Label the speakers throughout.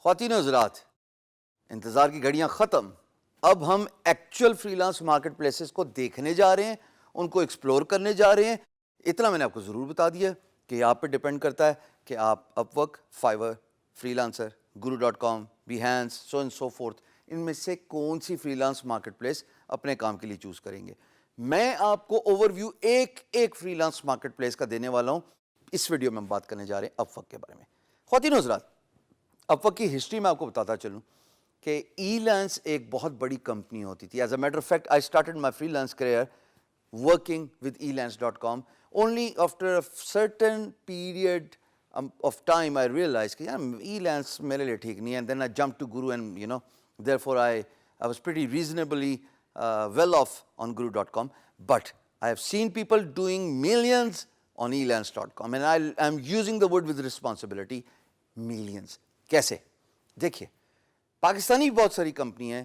Speaker 1: خواتین و حضرات، انتظار کی گھڑیاں ختم. اب ہم actual free lance market places کو دیکھنے جا رہے ہیں, ان کو ایکسپلور کرنے جا رہے ہیں. اتنا میں نے آپ کو ضرور بتا دیا کہ آپ پہ ڈپینڈ کرتا ہے کہ آپ Upwork, Fiverr, Freelancer, guru.com, Behance, so and so forth, ان میں سے کون سی فری لانس مارکیٹ پلیس اپنے کام کے لیے چوز کریں گے. میں آپ کو اوور ویو ایک فری لانس مارکیٹ پلیس کا دینے والا ہوں. اس ویڈیو میں ہم بات کرنے جا رہے ہیں اپ ورک کے بارے میں. خواتین و حضرات, اپ ورک کی ہسٹری میں آپ کو بتاتا چلوں کہ ای لانس ایک بہت بڑی کمپنی ہوتی تھی. As a matter of fact, I started my free lance career working with elance.com. Only after a certain period of time I realized کہ elance میرے لیے ٹھیک نہیں ہے. And then I jumped to Guru and therefore I was pretty reasonably well off on Guru.com. But I have seen people doing millions on elance.com and I'm using the word with responsibility, millions. کیسے؟ دیکھیے, پاکستانی بہت ساری company ہیں,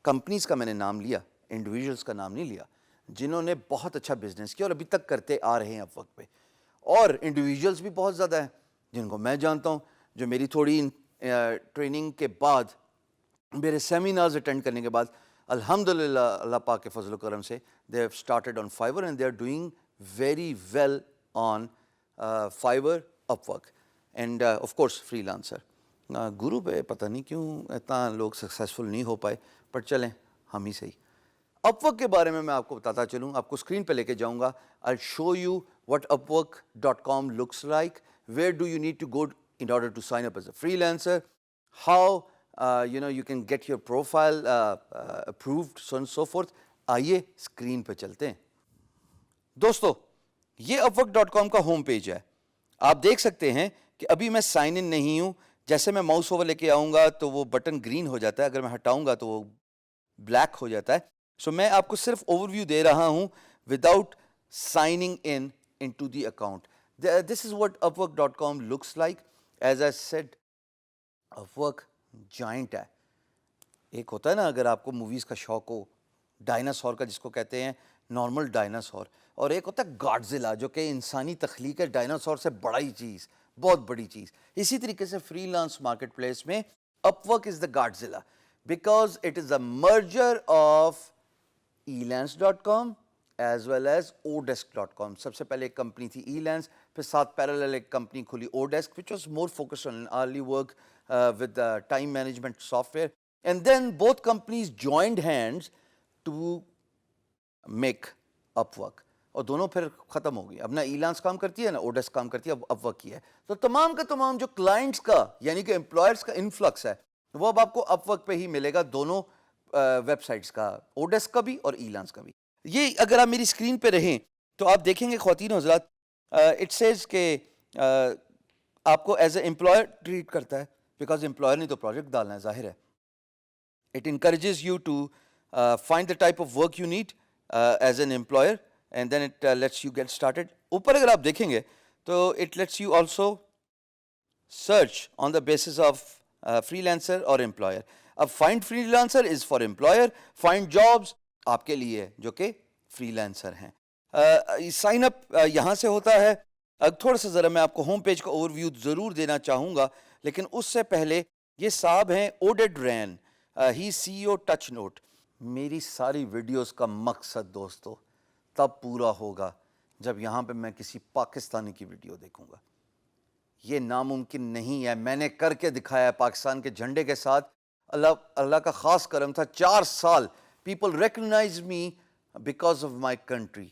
Speaker 1: companies کا میں نے نام لیا, انڈیویجولس کا نام نہیں لیا, جنہوں نے بہت اچھا بزنس کیا اور ابھی تک کرتے آ رہے ہیں اپ ورک پہ. اور انڈیویجولس بھی بہت زیادہ ہیں جن کو میں جانتا ہوں, جو میری تھوڑی ٹریننگ کے بعد, میرے سیمینارز اٹینڈ کرنے کے بعد الحمدللہ اللہ پاک کے فضل و کرم سے they have started on Fiverr and they are doing very well on Fiverr, Upwork and of course freelancer. گرو پہ پتہ نہیں کیوں اتنا لوگ سکسیزفل نہیں ہو پائے, پر چلیں ہم ہی صحیح. اپ ورک کے بارے میں آپ کو بتاتا چلوں, آپ کو اسکرین پہ لے کے جاؤں گا. I'll show you what upwork.com looks like. Where do you need to go in order to sign up as a freelancer? How you can get your profile approved, so and so forth. آئیے screen پہ چلتے ہیں. دوستو, یہ upwork.com کا home page ہے. آپ دیکھ سکتے ہیں کہ ابھی میں سائن ان نہیں ہوں. جیسے میں ماؤس اوور لے کے آؤں گا تو وہ بٹن گرین ہو جاتا ہے, اگر میں ہٹاؤں گا تو وہ بلیک ہو جاتا ہے. سو میں آپ کو صرف اوور ویو دے رہا ہوں without signing in to the account. This is what upwork.com looks like. As I said, upwork giant ہے. ایک ہوتا ہے نا, اگر آپ کو موویز کا شوق ہو, ڈائناسور کا جس کو کہتے ہیں نارمل ڈائناسور, اور ایک ہوتا ہے گاڈزیلا جو کہ انسانی تخلیق ہے, ڈائناسور سے بڑا ہی چیز, بہت بڑی چیز. اسی طریقے سے فری لانس مارکیٹ پلیس میں Upwork is the Godzilla because it is a merger of elance.com as well as odesk.com. سب سے پہلے ایک کمپنی تھی elance, پھر ساتھ پیرالل ایک کمپنی کھلی odesk which was more focused on early work with time management software, and then both companies joined hands to make Upwork. اور دونوں پھر ختم ہو گئی. اب نہ ایلانس کام کرتی ہے نہ اوڈیسک کام کرتی ہے, اب اپ ورک کی ہے. تو تمام کا تمام جو کلائنٹس کا یعنی کہ امپلائرس کا انفلکس ہے وہ اب آپ کو اپ ورک پہ ہی ملے گا, دونوں ویب سائٹس کا, اوڈیسک کا بھی اور ایلانس کا بھی. یہ اگر آپ میری اسکرین پہ رہیں تو آپ دیکھیں گے خواتین و حضرات, اٹ سیز کہ آپ کو ایز اے امپلائر ٹریٹ کرتا ہے, بیکاز امپلائر نے تو پروجیکٹ ڈالنا ہے, ظاہر ہے. It encourages you to find the type of work you need as an employer and then it lets you get started. اوپر اگر آپ دیکھیں گے تو it lets you also search on the basis of freelancer or employer. اب find freelancer is for employer, find jobs آپ کے لیے جو کہ freelancer ہیں. sign up یہاں سے ہوتا ہے. تھوڑا سا ذرا میں آپ کو ہوم پیج کا اوور ویو ضرور دینا چاہوں گا, لیکن اس سے پہلے یہ صاحب ہیں عودد رین, ہی CEO ٹچ نوٹ. میری ساری ویڈیوز کا مقصد دوستو تب پورا ہوگا جب یہاں پہ میں کسی پاکستانی کی ویڈیو دیکھوں گا. یہ ناممکن نہیں ہے, میں نے کر کے دکھایا ہے پاکستان کے جھنڈے کے ساتھ. اللہ کا خاص کرم تھا, 4 سال people recognise me because of my country,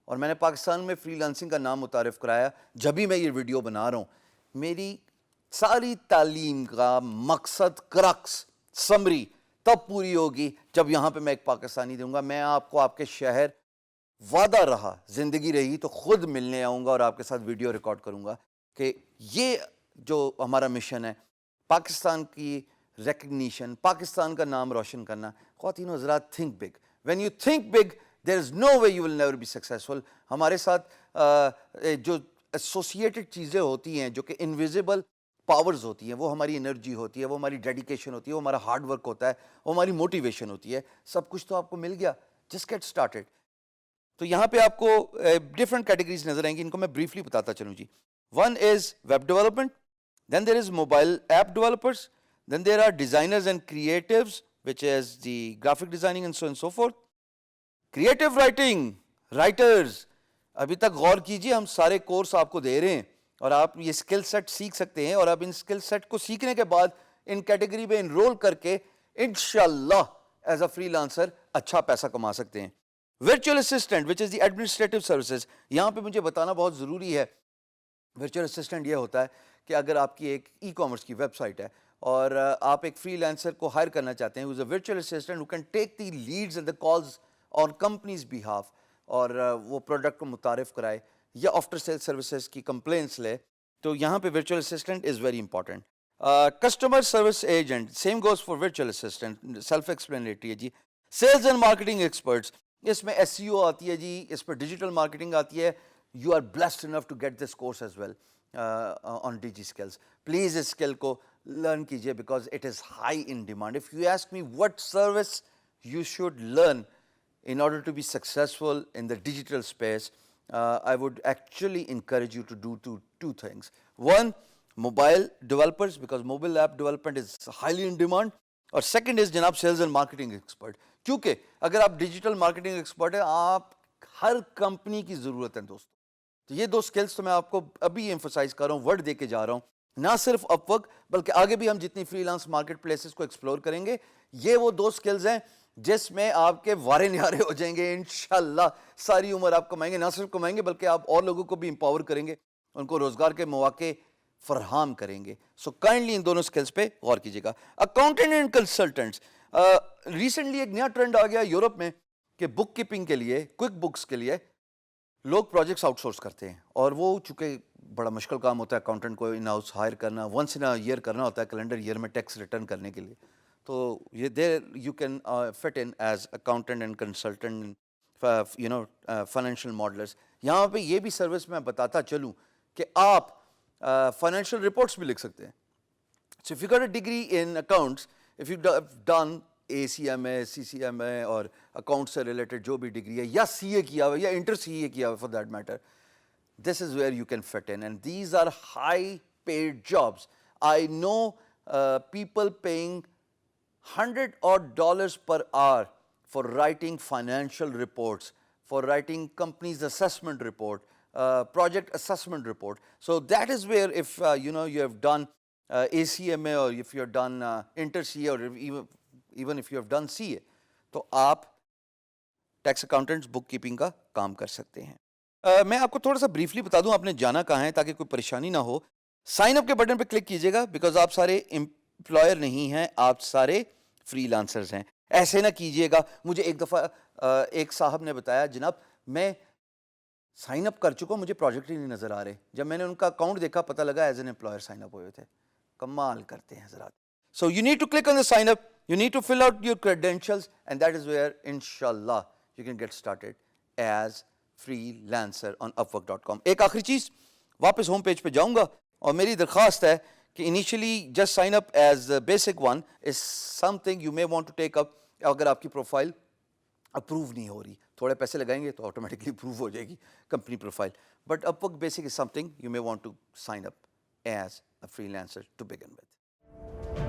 Speaker 1: اور میں نے پاکستان میں فری لانسنگ کا نام متعارف کرایا جب ہی میں یہ ویڈیو بنا رہا ہوں. میری ساری تعلیم کا مقصد, کرکس, سمری تب پوری ہوگی جب یہاں پہ میں ایک پاکستانی دوں گا. میں آپ کو آپ کے شہر, وعدہ رہا, زندگی رہی تو خود ملنے آؤں گا اور آپ کے ساتھ ویڈیو ریکارڈ کروں گا کہ یہ جو ہمارا مشن ہے, پاکستان کی ریکگنیشن, پاکستان کا نام روشن کرنا. خواتین و حضرات, think big. When you think big there is no way you will never be successful. ہمارے ساتھ جو ایسوسیٹڈ چیزیں ہوتی ہیں جو کہ انویزیبل پاورز ہوتی ہیں, وہ ہماری انرجی ہوتی ہے, وہ ہماری ڈیڈیکیشن ہوتی ہے, وہ ہمارا ہارڈ ورک ہوتا ہے, وہ ہماری موٹیویشن ہوتی ہے. سب کچھ تو آپ کو مل گیا, جسٹ گیٹ اسٹارٹڈ. تو یہاں پہ آپ کو ڈفرنٹ کیٹیگریز نظر آئیں گی, ان کو میں بریفلی بتاتا چلوں جی. One is web development, then there is mobile app developers, Then there are designers and creatives, which is the graphic designing and so on and so forth. Creative writing, writers. ابھی تک غور کیجئے ہم سارے course آپ کو دے رہے ہیں اور آپ یہ اسکل سیٹ سیکھ سکتے ہیں اور آپ ان اسکل سیٹ کو سیکھنے کے بعد ان کیٹیگری میں انرول کر کے انشاءاللہ ایز اے فری لانسر اچھا پیسہ کما سکتے ہیں. Virtual assistant which is the administrative services. یہاں پہ مجھے بتانا بہت ضروری ہے. ورچوئل اسسٹنٹ یہ ہوتا ہے کہ اگر آپ کی ایک ای کامرس کی ویب سائٹ ہے اور آپ ایک فری لانسر کو ہائر کرنا چاہتے ہیں who is a virtual assistant who can take the leads and the calls on company's behalf اور وہ پروڈکٹ کو متعارف کرائے یا آفٹر سیل سروسز کی کمپلینس لے, تو یہاں پہ virtual assistant is very important. Customer service agent, same goes for virtual assistant, self explanatory ہے جی. سیلز اینڈ مارکیٹنگ ایکسپرٹس, اس میں ایس سی او آتی ہے جی, اس میں ڈیجیٹل مارکیٹنگ آتی ہے. You are blessed enough to get this course as well on DigiSkills. Please اس skill کو learn کیجیے because it is high in demand. If you ask me what service you should learn in order to be successful in the digital space, I would actually encourage you to do two things. One, mobile developers, because mobile app development is highly in demand. اور second is جناب sales and marketing expert. کیونکہ اگر آپ digital marketing expert ہیں, آپ ہر company کی ضرورت ہے دوستوں. تو یہ دو سکلز تو میں آپ کو ابھی ایمفسائز کر رہا ہوں, ورڈ دے کے جا رہا ہوں. نہ صرف اپ ورک بلکہ آگے بھی ہم جتنی فری لانس مارکیٹ پلیسز کو ایکسپلور کریں گے, یہ وہ دو سکلز ہیں جس میں آپ کے وارے نیارے ہو جائیں گے انشاءاللہ. ساری عمر آپ کمائیں گے, نہ صرف کمائیں گے بلکہ آپ اور لوگوں کو بھی امپاور کریں گے, ان کو روزگار کے مواقع فراہم کریں گے. سو کائنڈلی ان دونوں سکلز پہ غور کیجیے گا. اکاؤنٹنٹ اینڈ کنسلٹنٹس, ریسنٹلی ایک نیا ٹرینڈ آ گیا یورپ میں کہ بک کیپنگ کے لیے, کوئک بکس کے لیے لوگ پروجیکٹس آؤٹ سورس کرتے ہیں, اور وہ چونکہ بڑا مشکل کام ہوتا ہے اکاؤنٹنٹ کو ان ہاؤس ہائر کرنا, ونس ان ایئر کرنا ہوتا ہے کیلنڈر ایئر میں ٹیکس ریٹرن کرنے کے لیے. تو یہ there you can fit in as accountant and consultant you know financial modelers. یہاں پہ یہ بھی سروس میں بتاتا چلوں کہ آپ فائنینشیل رپورٹس بھی لکھ سکتے ہیں. So if you got a degree in accounts, if you done A C M A, C C M A اور اکاؤنٹ سے ریلیٹڈ جو بھی ڈگری ہے, یا سی اے کیا ہوا یا انٹر سی اے کیا ہوا for that matter, this is where you can fit in, and these are high paid jobs. I know people paying $100 per hour for writing financial reports, for writing companies assessment report, project assessment report. So that is where if you know you have done ACMA, or if you have done inter CA, or even if you have done CA, تو آپ tax accountants بک keeping کا کام کر سکتے ہیں. میں آپ کو تھوڑا سا بریفلی بتا دوں آپ نے جانا کہاں ہے تاکہ کوئی پریشانی نہ ہو. سائن اپ کے بٹن پہ کلک کیجیے گا بیکاز آپ سارے امپلائر نہیں ہیں, آپ سارے فری لانسرز ہیں. ایسے نہ کیجیے گا. مجھے ایک دفعہ ایک صاحب نے بتایا جناب میں سائن اپ کر چکا ہوں, مجھے پروجیکٹ ہی نہیں نظر آ رہے. جب میں نے ان کا اکاؤنٹ دیکھا پتہ لگا as an employer sign up ہوئے تھے. کمال کرتے ہیں حضرات. So you need to click on the sign up, you need to fill out your credentials, and that is where انشاءاللہ you can get started as freelancer on upwork.com. ایک آخری چیز, واپس ہوم پیج پہ جاؤں گا اور میری درخواست ہے کہ initially just sign up as basic one is something you may want to take up. اگر آپ کی پروفائل اپروو نہیں ہو رہی, تھوڑے پیسے لگائیں گے تو آٹومیٹکلی اپروو ہو جائے گی company profile, but Upwork basic is something you may want to sign up as a freelancer to begin with.